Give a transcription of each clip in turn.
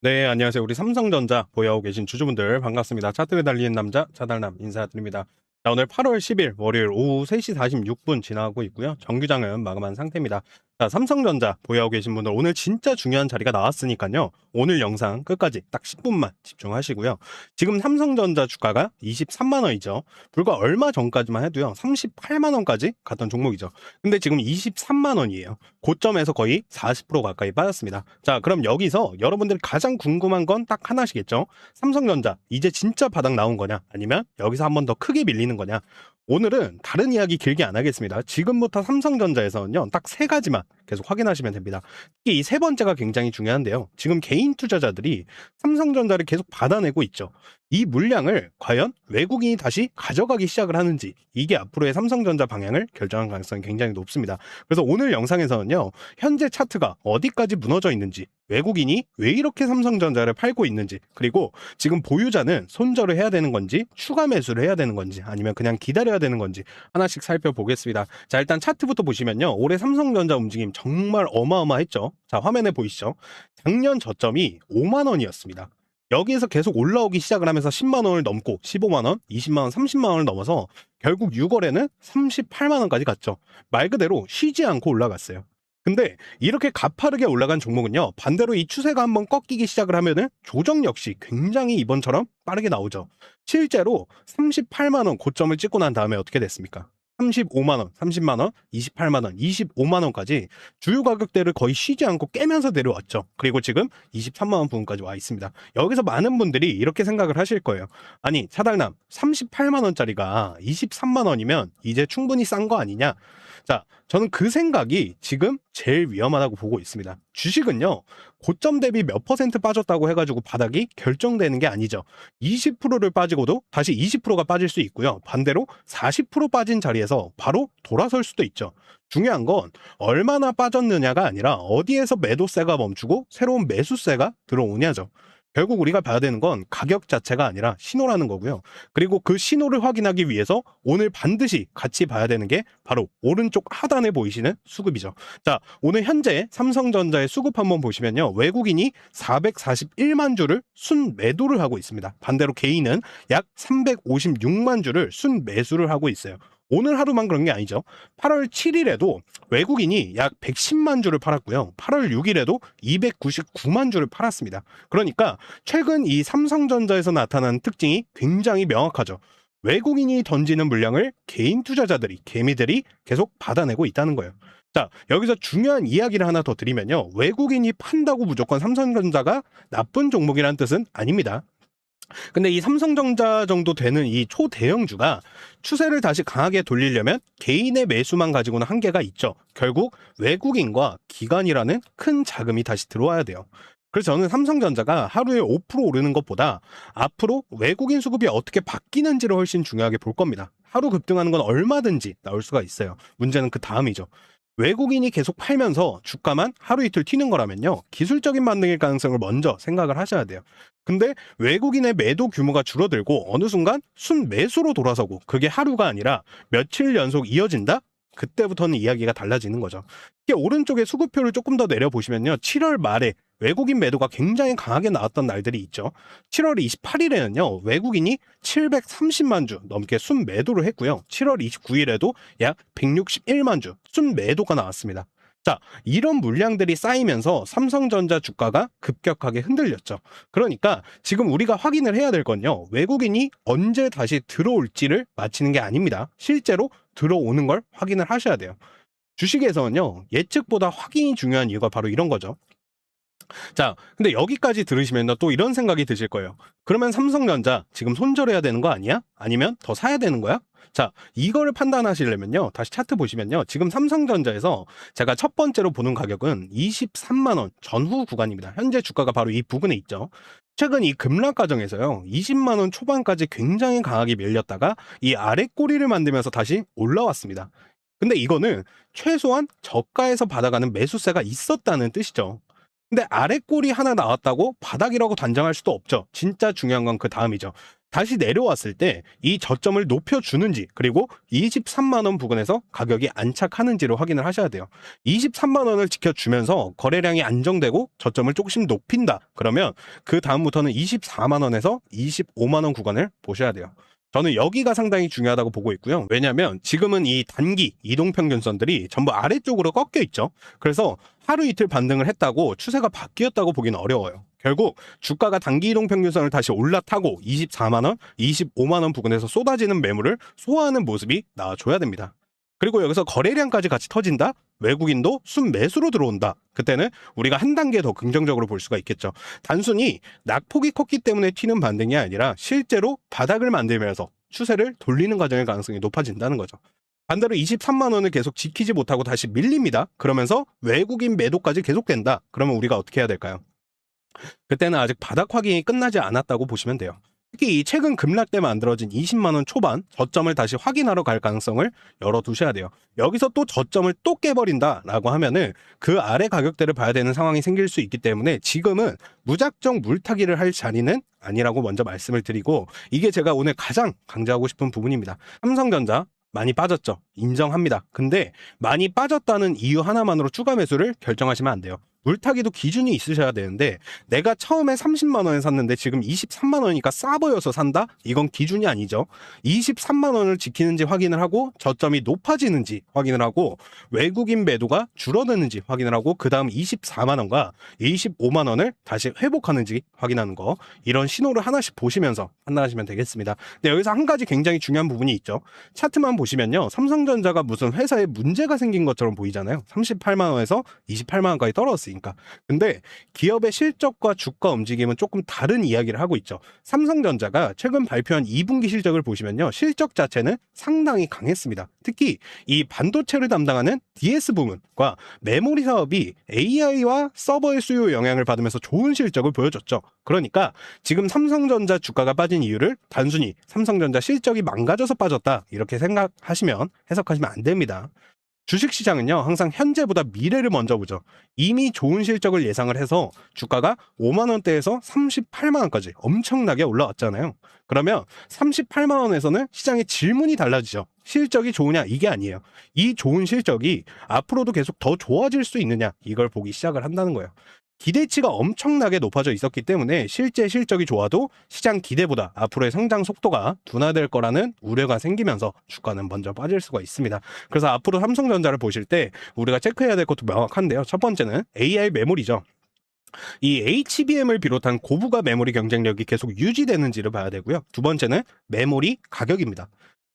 네, 안녕하세요. 우리 삼성전자 보유하고 계신 주주분들 반갑습니다. 차트를 달리는 남자 차달남 인사드립니다. 자, 오늘 8월 10일 월요일 오후 3시 46분 지나고 있고요. 정규장은 마감한 상태입니다. 자, 삼성전자 보유하고 계신 분들 오늘 진짜 중요한 자리가 나왔으니까요. 오늘 영상 끝까지 딱 10분만 집중하시고요. 지금 삼성전자 주가가 23만 원이죠. 불과 얼마 전까지만 해도요. 38만 원까지 갔던 종목이죠. 근데 지금 23만 원이에요. 고점에서 거의 40% 가까이 빠졌습니다. 자, 그럼 여기서 여러분들이 가장 궁금한 건 딱 하나시겠죠? 삼성전자 이제 진짜 바닥 나온 거냐? 아니면 여기서 한 번 더 크게 밀리는 거냐? 오늘은 다른 이야기 길게 안 하겠습니다. 지금부터 삼성전자에서는요, 딱 세 가지만 계속 확인하시면 됩니다. 특히 이 세 번째가 굉장히 중요한데요. 지금 개인 투자자들이 삼성전자를 계속 받아내고 있죠. 이 물량을 과연 외국인이 다시 가져가기 시작을 하는지, 이게 앞으로의 삼성전자 방향을 결정할 가능성이 굉장히 높습니다. 그래서 오늘 영상에서는요, 현재 차트가 어디까지 무너져 있는지, 외국인이 왜 이렇게 삼성전자를 팔고 있는지, 그리고 지금 보유자는 손절을 해야 되는 건지, 추가 매수를 해야 되는 건지, 아니면 그냥 기다려야 되는 건지 하나씩 살펴보겠습니다. 자, 일단 차트부터 보시면요, 올해 삼성전자 움직임 정말 어마어마했죠. 자, 화면에 보이시죠? 작년 저점이 5만 원이었습니다. 여기에서 계속 올라오기 시작을 하면서 10만 원을 넘고 15만 원, 20만 원, 30만 원을 넘어서 결국 6월에는 38만 원까지 갔죠. 말 그대로 쉬지 않고 올라갔어요. 근데 이렇게 가파르게 올라간 종목은요, 반대로 이 추세가 한번 꺾이기 시작을 하면은 조정 역시 굉장히 이번처럼 빠르게 나오죠. 실제로 38만 원 고점을 찍고 난 다음에 어떻게 됐습니까? 35만 원, 30만 원, 28만 원, 25만 원까지 주요 가격대를 거의 쉬지 않고 깨면서 내려왔죠. 그리고 지금 23만 원 부근까지 와 있습니다. 여기서 많은 분들이 이렇게 생각을 하실 거예요. 아니, 차달남 38만 원짜리가 23만 원이면 이제 충분히 싼 거 아니냐? 자, 저는 그 생각이 지금 제일 위험하다고 보고 있습니다. 주식은요, 고점 대비 몇 퍼센트 빠졌다고 해가지고 바닥이 결정되는 게 아니죠. 20%를 빠지고도 다시 20%가 빠질 수 있고요. 반대로 40% 빠진 자리에서 바로 돌아설 수도 있죠. 중요한 건 얼마나 빠졌느냐가 아니라 어디에서 매도세가 멈추고 새로운 매수세가 들어오냐죠. 결국 우리가 봐야 되는 건 가격 자체가 아니라 신호라는 거고요. 그리고 그 신호를 확인하기 위해서 오늘 반드시 같이 봐야 되는 게 바로 오른쪽 하단에 보이시는 수급이죠. 자, 오늘 현재 삼성전자의 수급 한번 보시면요, 외국인이 441만 주를 순매도를 하고 있습니다. 반대로 개인은 약 356만 주를 순매수를 하고 있어요. 오늘 하루만 그런 게 아니죠. 8월 7일에도 외국인이 약 110만 주를 팔았고요. 8월 6일에도 299만 주를 팔았습니다. 그러니까 최근 이 삼성전자에서 나타난 특징이 굉장히 명확하죠. 외국인이 던지는 물량을 개인 투자자들이, 개미들이 계속 받아내고 있다는 거예요. 자, 여기서 중요한 이야기를 하나 더 드리면요, 외국인이 판다고 무조건 삼성전자가 나쁜 종목이라는 뜻은 아닙니다. 근데 이 삼성전자 정도 되는 이 초대형주가 추세를 다시 강하게 돌리려면 개인의 매수만 가지고는 한계가 있죠. 결국 외국인과 기관이라는 큰 자금이 다시 들어와야 돼요. 그래서 저는 삼성전자가 하루에 5% 오르는 것보다 앞으로 외국인 수급이 어떻게 바뀌는지를 훨씬 중요하게 볼 겁니다. 하루 급등하는 건 얼마든지 나올 수가 있어요. 문제는 그 다음이죠. 외국인이 계속 팔면서 주가만 하루 이틀 튀는 거라면요, 기술적인 반등일 가능성을 먼저 생각을 하셔야 돼요. 근데 외국인의 매도 규모가 줄어들고 어느 순간 순매수로 돌아서고 그게 하루가 아니라 며칠 연속 이어진다? 그때부터는 이야기가 달라지는 거죠. 이게 오른쪽에 수급표를 조금 더 내려보시면요, 7월 말에 외국인 매도가 굉장히 강하게 나왔던 날들이 있죠. 7월 28일에는요, 외국인이 730만 주 넘게 순매도를 했고요. 7월 29일에도 약 161만 주 순매도가 나왔습니다. 자, 이런 물량들이 쌓이면서 삼성전자 주가가 급격하게 흔들렸죠. 그러니까 지금 우리가 확인을 해야 될 건요, 외국인이 언제 다시 들어올지를 맞히는 게 아닙니다. 실제로 들어오는 걸 확인을 하셔야 돼요. 주식에서는요, 예측보다 확인이 중요한 이유가 바로 이런 거죠. 자, 근데 여기까지 들으시면 또 이런 생각이 드실 거예요. 그러면 삼성전자 지금 손절해야 되는 거 아니야? 아니면 더 사야 되는 거야? 자, 이거를 판단하시려면요, 다시 차트 보시면요, 지금 삼성전자에서 제가 첫 번째로 보는 가격은 23만 원 전후 구간입니다. 현재 주가가 바로 이 부근에 있죠. 최근 이 급락 과정에서요, 20만 원 초반까지 굉장히 강하게 밀렸다가 이 아래 꼬리를 만들면서 다시 올라왔습니다. 근데 이거는 최소한 저가에서 받아가는 매수세가 있었다는 뜻이죠. 근데 아래 꼬리 하나 나왔다고 바닥이라고 단정할 수도 없죠. 진짜 중요한 건 그 다음이죠. 다시 내려왔을 때 이 저점을 높여주는지, 그리고 23만 원 부근에서 가격이 안착하는지를 확인을 하셔야 돼요. 23만 원을 지켜주면서 거래량이 안정되고 저점을 조금씩 높인다. 그러면 그 다음부터는 24만 원에서 25만 원 구간을 보셔야 돼요. 저는 여기가 상당히 중요하다고 보고 있고요. 왜냐하면 지금은 이 단기 이동평균선들이 전부 아래쪽으로 꺾여 있죠. 그래서 하루 이틀 반등을 했다고 추세가 바뀌었다고 보기는 어려워요. 결국 주가가 단기 이동평균선을 다시 올라타고 24만 원, 25만 원 부근에서 쏟아지는 매물을 소화하는 모습이 나와줘야 됩니다. 그리고 여기서 거래량까지 같이 터진다? 외국인도 순매수로 들어온다. 그때는 우리가 한 단계 더 긍정적으로 볼 수가 있겠죠. 단순히 낙폭이 컸기 때문에 튀는 반등이 아니라 실제로 바닥을 만들면서 추세를 돌리는 과정의 가능성이 높아진다는 거죠. 반대로 23만 원을 계속 지키지 못하고 다시 밀립니다. 그러면서 외국인 매도까지 계속된다. 그러면 우리가 어떻게 해야 될까요? 그때는 아직 바닥 확인이 끝나지 않았다고 보시면 돼요. 특히 이 최근 급락 때 만들어진 20만 원 초반 저점을 다시 확인하러 갈 가능성을 열어두셔야 돼요. 여기서 또 저점을 또 깨버린다라고 하면은 그 아래 가격대를 봐야 되는 상황이 생길 수 있기 때문에 지금은 무작정 물타기를 할 자리는 아니라고 먼저 말씀을 드리고, 이게 제가 오늘 가장 강조하고 싶은 부분입니다. 삼성전자 많이 빠졌죠. 인정합니다. 근데 많이 빠졌다는 이유 하나만으로 추가 매수를 결정하시면 안 돼요. 물타기도 기준이 있으셔야 되는데 내가 처음에 30만 원에 샀는데 지금 23만 원이니까 싸 보여서 산다? 이건 기준이 아니죠. 23만 원을 지키는지 확인을 하고 저점이 높아지는지 확인을 하고 외국인 매도가 줄어드는지 확인을 하고 그 다음 24만 원과 25만 원을 다시 회복하는지 확인하는 거, 이런 신호를 하나씩 보시면서 판단하시면 되겠습니다. 근데 여기서 한 가지 굉장히 중요한 부분이 있죠. 차트만 보시면요, 삼성전자가 무슨 회사에 문제가 생긴 것처럼 보이잖아요. 38만 원에서 28만 원까지 떨어졌으니까. 근데 기업의 실적과 주가 움직임은 조금 다른 이야기를 하고 있죠. 삼성전자가 최근 발표한 2분기 실적을 보시면요, 실적 자체는 상당히 강했습니다. 특히 이 반도체를 담당하는 DS 부문과 메모리 사업이 AI와 서버의 수요 영향을 받으면서 좋은 실적을 보여줬죠. 그러니까 지금 삼성전자 주가가 빠진 이유를 단순히 삼성전자 실적이 망가져서 빠졌다 이렇게 생각하시면, 해석하시면 안 됩니다. 주식시장은요, 항상 현재보다 미래를 먼저 보죠. 이미 좋은 실적을 예상을 해서 주가가 5만 원대에서 38만 원까지 엄청나게 올라왔잖아요. 그러면 38만 원에서는 시장의 질문이 달라지죠. 실적이 좋으냐, 이게 아니에요. 이 좋은 실적이 앞으로도 계속 더 좋아질 수 있느냐, 이걸 보기 시작을 한다는 거예요. 기대치가 엄청나게 높아져 있었기 때문에 실제 실적이 좋아도 시장 기대보다 앞으로의 성장 속도가 둔화될 거라는 우려가 생기면서 주가는 먼저 빠질 수가 있습니다. 그래서 앞으로 삼성전자를 보실 때 우리가 체크해야 될 것도 명확한데요. 첫 번째는 AI 메모리죠. 이 HBM을 비롯한 고부가 메모리 경쟁력이 계속 유지되는지를 봐야 되고요. 두 번째는 메모리 가격입니다.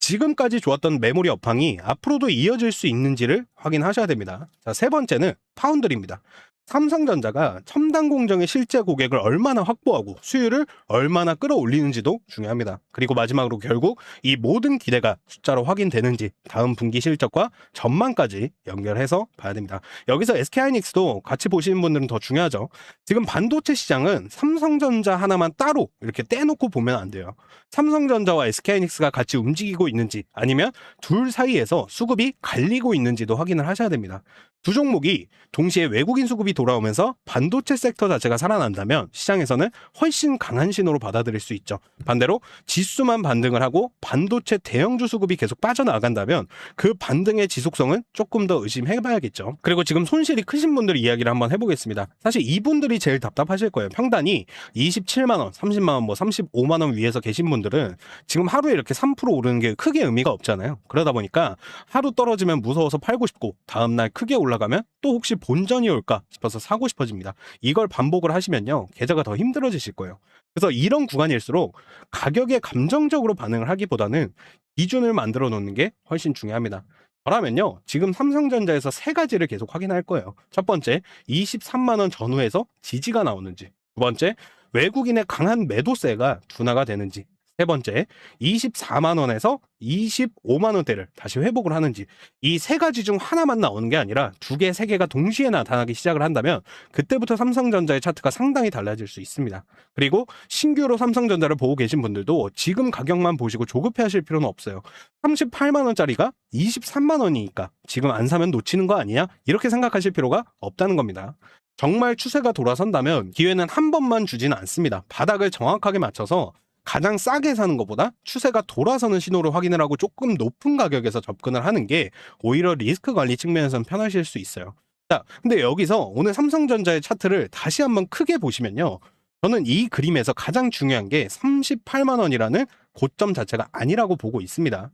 지금까지 좋았던 메모리 업황이 앞으로도 이어질 수 있는지를 확인하셔야 됩니다. 자, 세 번째는 파운드리입니다. 삼성전자가 첨단 공정의 실제 고객을 얼마나 확보하고 수율을 얼마나 끌어올리는지도 중요합니다. 그리고 마지막으로 결국 이 모든 기대가 숫자로 확인되는지 다음 분기 실적과 전망까지 연결해서 봐야 됩니다. 여기서 SK하이닉스도 같이 보시는 분들은 더 중요하죠. 지금 반도체 시장은 삼성전자 하나만 따로 이렇게 떼놓고 보면 안 돼요. 삼성전자와 SK하이닉스가 같이 움직이고 있는지, 아니면 둘 사이에서 수급이 갈리고 있는지도 확인을 하셔야 됩니다. 두 종목이 동시에 외국인 수급이 돌아오면서 반도체 섹터 자체가 살아난다면 시장에서는 훨씬 강한 신호로 받아들일 수 있죠. 반대로 지수만 반등을 하고 반도체 대형주 수급이 계속 빠져나간다면 그 반등의 지속성은 조금 더 의심해봐야겠죠. 그리고 지금 손실이 크신 분들 이야기를 한번 해보겠습니다. 사실 이분들이 제일 답답하실 거예요. 평단이 27만 원, 30만 원, 35만 원 위에서 계신 분들은 지금 하루에 이렇게 3% 오르는 게 크게 의미가 없잖아요. 그러다 보니까 하루 떨어지면 무서워서 팔고 싶고 다음날 크게 올라가면 또 혹시 본전이 올까 싶어서 사고 싶어집니다. 이걸 반복을 하시면요, 계좌가 더 힘들어지실 거예요. 그래서 이런 구간일수록 가격에 감정적으로 반응을 하기보다는 기준을 만들어 놓는 게 훨씬 중요합니다. 저라면요, 지금 삼성전자에서 세 가지를 계속 확인할 거예요. 첫 번째, 23만 원 전후에서 지지가 나오는지. 두 번째, 외국인의 강한 매도세가 둔화가 되는지. 세 번째, 24만 원에서 25만 원대를 다시 회복을 하는지. 이 세 가지 중 하나만 나오는 게 아니라 두 개, 세 개가 동시에 나타나기 시작을 한다면 그때부터 삼성전자의 차트가 상당히 달라질 수 있습니다. 그리고 신규로 삼성전자를 보고 계신 분들도 지금 가격만 보시고 조급해 하실 필요는 없어요. 38만 원짜리가 23만 원이니까 지금 안 사면 놓치는 거 아니냐? 이렇게 생각하실 필요가 없다는 겁니다. 정말 추세가 돌아선다면 기회는 한 번만 주지는 않습니다. 바닥을 정확하게 맞춰서 가장 싸게 사는 것보다 추세가 돌아서는 신호를 확인을 하고 조금 높은 가격에서 접근을 하는 게 오히려 리스크 관리 측면에서는 편하실 수 있어요. 자, 근데 여기서 오늘 삼성전자의 차트를 다시 한번 크게 보시면요. 저는 이 그림에서 가장 중요한 게 38만 원이라는 고점 자체가 아니라고 보고 있습니다.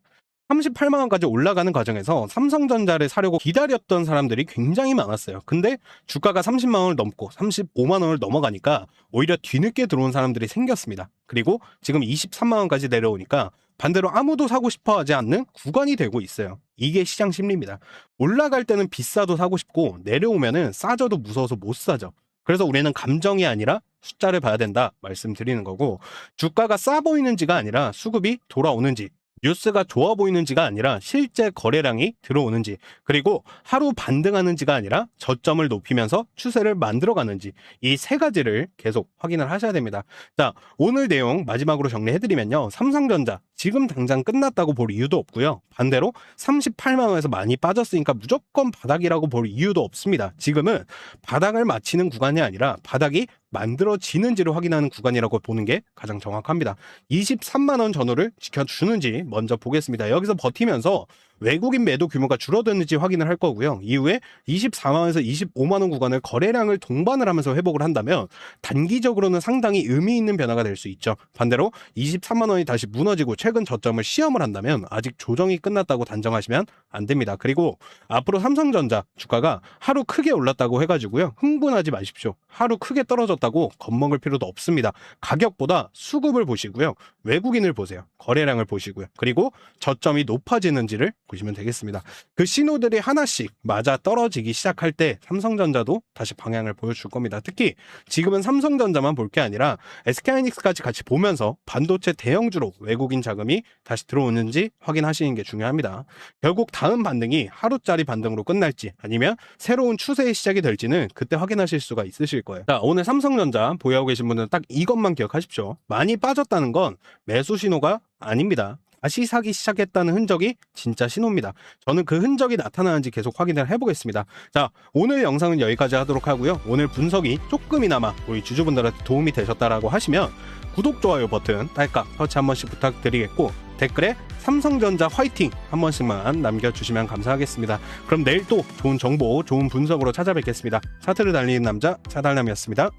38만 원까지 올라가는 과정에서 삼성전자를 사려고 기다렸던 사람들이 굉장히 많았어요. 근데 주가가 30만 원을 넘고 35만 원을 넘어가니까 오히려 뒤늦게 들어온 사람들이 생겼습니다. 그리고 지금 23만 원까지 내려오니까 반대로 아무도 사고 싶어 하지 않는 구간이 되고 있어요. 이게 시장 심리입니다. 올라갈 때는 비싸도 사고 싶고 내려오면은 싸져도 무서워서 못 사죠. 그래서 우리는 감정이 아니라 숫자를 봐야 된다 말씀드리는 거고, 주가가 싸 보이는지가 아니라 수급이 돌아오는지, 뉴스가 좋아 보이는지가 아니라 실제 거래량이 들어오는지, 그리고 하루 반등하는지가 아니라 저점을 높이면서 추세를 만들어가는지, 이 세 가지를 계속 확인을 하셔야 됩니다. 자, 오늘 내용 마지막으로 정리해드리면요. 삼성전자 지금 당장 끝났다고 볼 이유도 없고요. 반대로 38만 원에서 많이 빠졌으니까 무조건 바닥이라고 볼 이유도 없습니다. 지금은 바닥을 맞히는 구간이 아니라 바닥이 만들어지는지를 확인하는 구간이라고 보는 게 가장 정확합니다. 23만 원 전후를 지켜주는지 먼저 보겠습니다. 여기서 버티면서 외국인 매도 규모가 줄어드는지 확인을 할 거고요. 이후에 24만 원에서 25만 원 구간을 거래량을 동반을 하면서 회복을 한다면 단기적으로는 상당히 의미 있는 변화가 될 수 있죠. 반대로 23만 원이 다시 무너지고 최근 저점을 시험을 한다면 아직 조정이 끝났다고 단정하시면 안 됩니다. 그리고 앞으로 삼성전자 주가가 하루 크게 올랐다고 해가지고요, 흥분하지 마십시오. 하루 크게 떨어졌다고 겁먹을 필요도 없습니다. 가격보다 수급을 보시고요, 외국인을 보세요, 거래량을 보시고요, 그리고 저점이 높아지는지를 보시면 되겠습니다. 그 신호들이 하나씩 맞아 떨어지기 시작할 때 삼성전자도 다시 방향을 보여줄 겁니다. 특히 지금은 삼성전자만 볼 게 아니라 SK하이닉스까지 같이 보면서 반도체 대형주로 외국인 자금이 다시 들어오는지 확인하시는 게 중요합니다. 결국 다음 반등이 하루짜리 반등으로 끝날지 아니면 새로운 추세의 시작이 될지는 그때 확인하실 수가 있으실 거예요. 자, 오늘 삼성전자 보유하고 계신 분들은 딱 이것만 기억하십시오. 많이 빠졌다는 건 매수 신호가 아닙니다. 다시 사기 시작했다는 흔적이 진짜 신호입니다. 저는 그 흔적이 나타나는지 계속 확인을 해보겠습니다. 자, 오늘 영상은 여기까지 하도록 하고요. 오늘 분석이 조금이나마 우리 주주분들한테 도움이 되셨다라고 하시면 구독, 좋아요 버튼 딸깍 터치 한 번씩 부탁드리겠고, 댓글에 삼성전자 화이팅 한 번씩만 남겨주시면 감사하겠습니다. 그럼 내일 또 좋은 정보, 좋은 분석으로 찾아뵙겠습니다. 차트를 달리는 남자 차달남이었습니다.